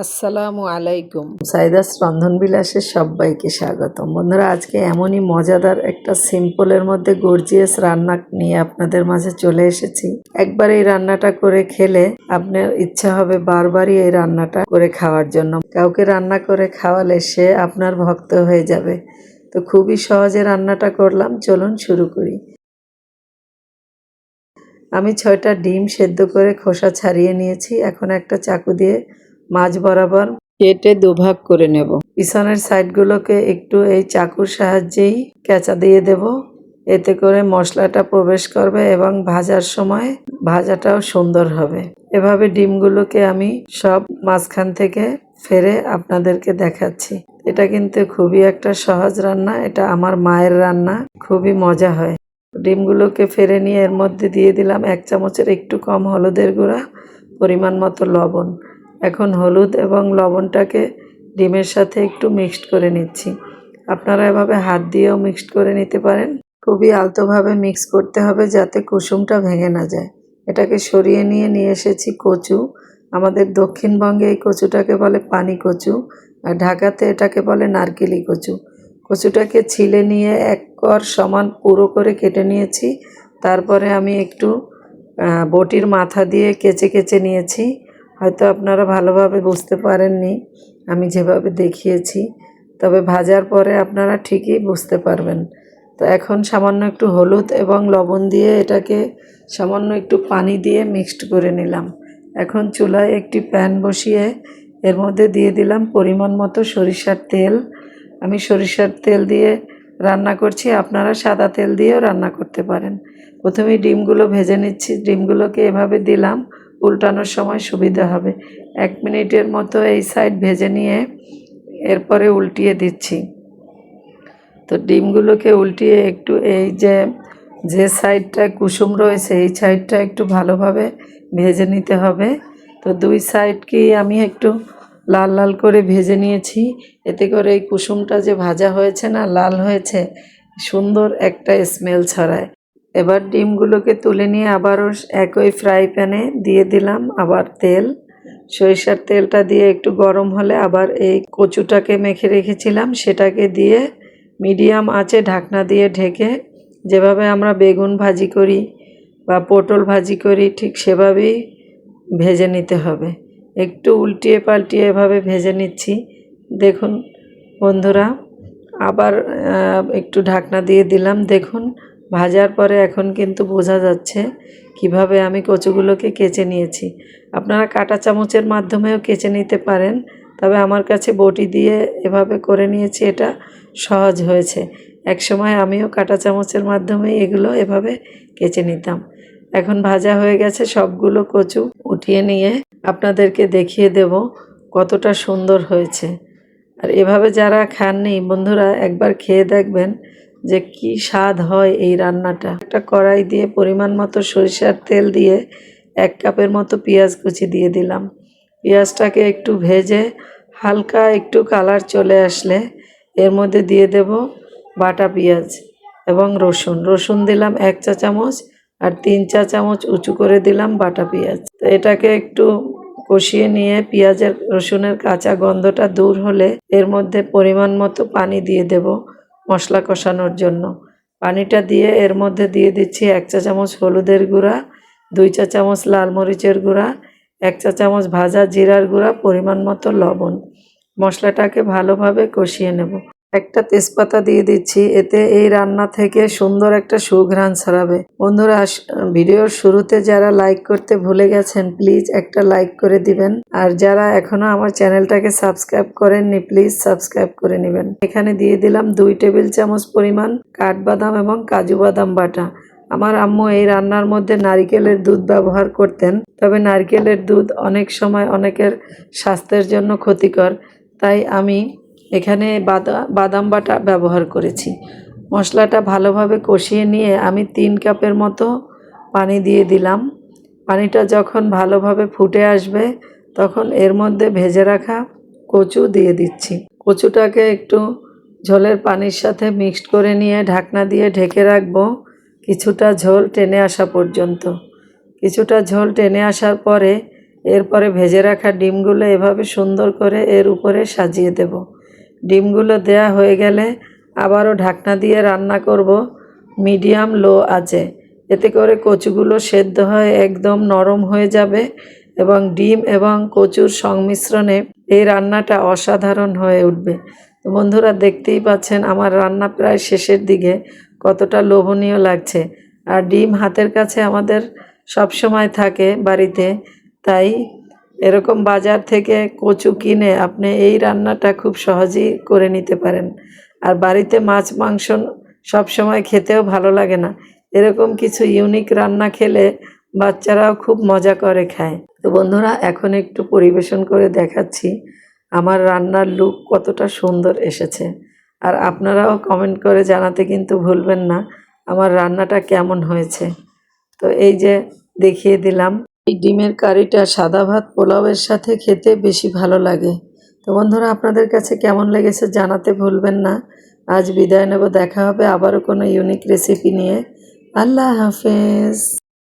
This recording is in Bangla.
আসসালামু আলাইকুম। সাইদাস রন্ধন বিলাসে সবাইকে স্বাগতম। বন্ধুরা, আজকে এমনই মজাদার একটা সিম্পলের মধ্যে গর্জিয়াস রান্না নিয়ে আপনাদের মাঝে চলে এসেছি। একবার এই রান্নাটা করে খেলে আপনার ইচ্ছা হবে বারবারই এই রান্নাটা করে খাওয়ার জন্য। কাউকে রান্না করে খাওয়ালে সে আপনার ভক্ত হয়ে যাবে। তো খুবই সহজে রান্নাটা করলাম, চলুন শুরু করি। আমি 6টা ডিম সেদ্ধ করে খোসা ছাড়িয়ে নিয়েছি। এখন একটা চাকু দিয়ে মাঝ বরাবর কেটে দুভাগ করে নেব। পিছনের সাইডগুলোকে একটু এই চাকুর সাহায্যেই কেঁচা দিয়ে দেব। এতে করে মশলাটা প্রবেশ করবে এবং ভাজার সময় ভাজাটাও সুন্দর হবে। এভাবে ডিমগুলোকে আমি সব মাঝখান থেকে ফেরে আপনাদেরকে দেখাচ্ছি। এটা কিন্তু খুবই একটা সহজ রান্না। এটা আমার মায়ের রান্না, খুবই মজা হয়। ডিমগুলোকে ফেরে নিয়ে এর মধ্যে দিয়ে দিলাম 1 চামচের একটু কম হলুদের গুঁড়া, পরিমাণ মতো লবণ। এখন হলুদ এবং লবণটাকে ডিমের সাথে একটু মিক্সড করে নিচ্ছি। আপনারা এভাবে হাত দিয়েও মিক্সড করে নিতে পারেন। খুবই আলতোভাবে মিক্স করতে হবে যাতে কুসুমটা ভেঙে না যায়। এটাকে সরিয়ে নিয়ে এসেছি কচু। আমাদের দক্ষিণবঙ্গে এই কচুটাকে বলে পানি কচু, আর ঢাকাতে এটাকে বলে নারকেলি কচু। কচুটাকে ছিলে নিয়ে 1 কর সমান পুরো করে কেটে নিয়েছি। তারপরে আমি একটু বটির মাথা দিয়ে কেচে নিয়েছি। হয়তো আপনারা ভালোভাবে বুঝতে পারেননি আমি যেভাবে দেখিয়েছি, তবে ভাজার পরে আপনারা ঠিকই বুঝতে পারবেন। তো এখন সামান্য একটু হলুদ এবং লবণ দিয়ে এটাকে সামান্য একটু পানি দিয়ে মিক্সড করে নিলাম। এখন চুলায় একটি প্যান বসিয়ে এর মধ্যে দিয়ে দিলাম পরিমাণ মতো সরিষার তেল। আমি সরিষার তেল দিয়ে রান্না করছি, আপনারা সাদা তেল দিয়েও রান্না করতে পারেন। প্রথমে ডিমগুলো ভেজে নিচ্ছি। ডিমগুলোকে এভাবে দিলাম, উল্টানোর সময় সুবিধা হবে। 1 মিনিটের মতো এই সাইড ভেজে নিয়ে এরপরে উল্টিয়ে দিচ্ছি। তো ডিমগুলোকে উল্টিয়ে একটু এই যে সাইডটা কুসুম রয়েছে এই সাইডটা একটু ভালোভাবে ভেজে নিতে হবে। তো 2 সাইডকেই আমি একটু লাল লাল করে ভেজে নিয়েছি। এতে করে এই কুসুমটা যে ভাজা হয়েছে না, লাল হয়েছে, সুন্দর একটা স্মেল ছড়ায়। এবার ডিমগুলোকে তুলে নিয়ে আবারও একই ফ্রাই প্যানে দিয়ে দিলাম আবার তেল। সরিষার তেলটা দিয়ে একটু গরম হলে আবার এই কচুটাকে মেখে রেখেছিলাম সেটাকে দিয়ে মিডিয়াম আঁচে ঢাকনা দিয়ে ঢেকে, যেভাবে আমরা বেগুন ভাজি করি বা পটল ভাজি করি ঠিক সেভাবেই ভেজে নিতে হবে। একটু উল্টিয়ে পাল্টিয়ে এভাবে ভেজে নিচ্ছি। দেখুন বন্ধুরা, আবার একটু ঢাকনা দিয়ে দিলাম। দেখুন ভাজার পরে এখন কিন্তু বোঝা যাচ্ছে কিভাবে আমি কচুগুলোকে কেচে নিয়েছি। আপনারা কাঁটা চামচের মাধ্যমেও কেচে নিতে পারেন, তবে আমার কাছে বটি দিয়ে এভাবে করে নিয়েছি, এটা সহজ হয়েছে। একসময় আমিও কাঁটা চামচের মাধ্যমে এগুলো এভাবে কেচে নিতাম। এখন ভাজা হয়ে গেছে, সবগুলো কচু উঠিয়ে নিয়ে আপনাদেরকে দেখিয়ে দেব কতটা সুন্দর হয়েছে। আর এভাবে যারা খাননি বন্ধুরা, একবার খেয়ে দেখবেন যে কি স্বাদ হয় এই রান্নাটা। একটা কড়াই দিয়ে পরিমাণ মতো সরিষার তেল দিয়ে 1 কাপের মতো পেঁয়াজ কুচি দিয়ে দিলাম। পেঁয়াজটাকে একটু ভেজে হালকা একটু কালার চলে আসলে এর মধ্যে দিয়ে দেব বাটা পেঁয়াজ এবং রসুন দিলাম 1 চা চামচ, আর 3 চা চামচ উঁচু করে দিলাম বাটা পেঁয়াজ। তো এটাকে একটু কষিয়ে নিয়ে পেঁয়াজের রসুনের কাঁচা গন্ধটা দূর হলে এর মধ্যে পরিমাণ মতো পানি দিয়ে দেব মশলা কষানোর জন্য। পানিটা দিয়ে এর মধ্যে দিয়ে দিচ্ছি 1 চা চামচ হলুদের গুঁড়া, 2 চা চামচ লাল মরিচের গুঁড়া, 1 চা চামচ ভাজা জিরার গুঁড়া, পরিমাণ মতো লবণ। মশলাটাকে ভালোভাবে কষিয়ে নেব। একটা তেজপাতা দিয়ে দিচ্ছি, এতে এই রান্না থেকে সুন্দর একটা সুঘ্রাণ ছড়াবে। বন্ধুরা, ভিডিওর শুরুতে যারা লাইক করতে ভুলে গেছেন প্লিজ একটা লাইক করে দিবেন, আর যারা এখনো আমার চ্যানেলটাকে সাবস্ক্রাইব করেননি প্লিজ সাবস্ক্রাইব করে নেবেন। এখানে দিয়ে দিলাম 2 টেবিল চামচ পরিমাণ কাঠবাদাম এবং কাজু বাদাম বাটা। আমার আম্মু এই রান্নার মধ্যে নারকেলের দুধ ব্যবহার করতেন, তবে নারকেলের দুধ অনেক সময় অনেকের স্বাস্থ্যের জন্য ক্ষতিকর, তাই আমি এখানে বাদাম বাটা ব্যবহার করেছি। মশলাটা ভালোভাবে কষিয়ে নিয়ে আমি 3 কাপের মতো পানি দিয়ে দিলাম। পানিটা যখন ভালোভাবে ফুটে আসবে তখন এর মধ্যে ভেজে রাখা কচু দিয়ে দিচ্ছি। কচুটাকে একটু ঝোলের পানির সাথে মিক্সড করে নিয়ে ঢাকনা দিয়ে ঢেকে রাখবো কিছুটা ঝোল টেনে আসা পর্যন্ত। কিছুটা ঝোল টেনে আসার পরে এরপরে ভেজে রাখা ডিমগুলো এভাবে সুন্দর করে এর উপরে সাজিয়ে দেব। ডিমগুলো দেয়া হয়ে গেলে আবারও ঢাকনা দিয়ে রান্না করব মিডিয়াম লো আঁচে। এতে করে কচুগুলো সেদ্ধ হয়ে একদম নরম হয়ে যাবে এবং ডিম এবং কচুর সংমিশ্রণে এই রান্নাটা অসাধারণ হয়ে উঠবে। তো বন্ধুরা, দেখতেই পাচ্ছেন আমার রান্না প্রায় শেষের দিকে, কতটা লোভনীয় লাগছে। আর ডিম হাতের কাছে আমাদের সব সময় থাকে বাড়িতে, তাই এরকম বাজার থেকে কচু কিনে আপনি এই রান্নাটা খুব সহজেই করে নিতে পারেন। আর বাড়িতে মাছ মাংস সব সময় খেতেও ভালো লাগে না, এরকম কিছু ইউনিক রান্না খেলে বাচ্চারাও খুব মজা করে খায়। তো বন্ধুরা, এখন একটু পরিবেশন করে দেখাচ্ছি আমার রান্নার লুক কতটা সুন্দর এসেছে। আর আপনারাও কমেন্ট করে জানাতে কিন্তু ভুলবেন না আমার রান্নাটা কেমন হয়েছে। তো এই যে দেখিয়ে দিলাম। এই ডিমের কারিটা সাদা ভাত পোলাওয়ের সাথে খেতে বেশি ভালো লাগে। তো বন্ধুরা, আপনাদের কাছে কেমন লেগেছে জানাতে ভুলবেন না। আজ বিদায় নেব, দেখা হবে আবারও কোনো ইউনিক রেসিপি নিয়ে। আল্লাহ হাফেজ।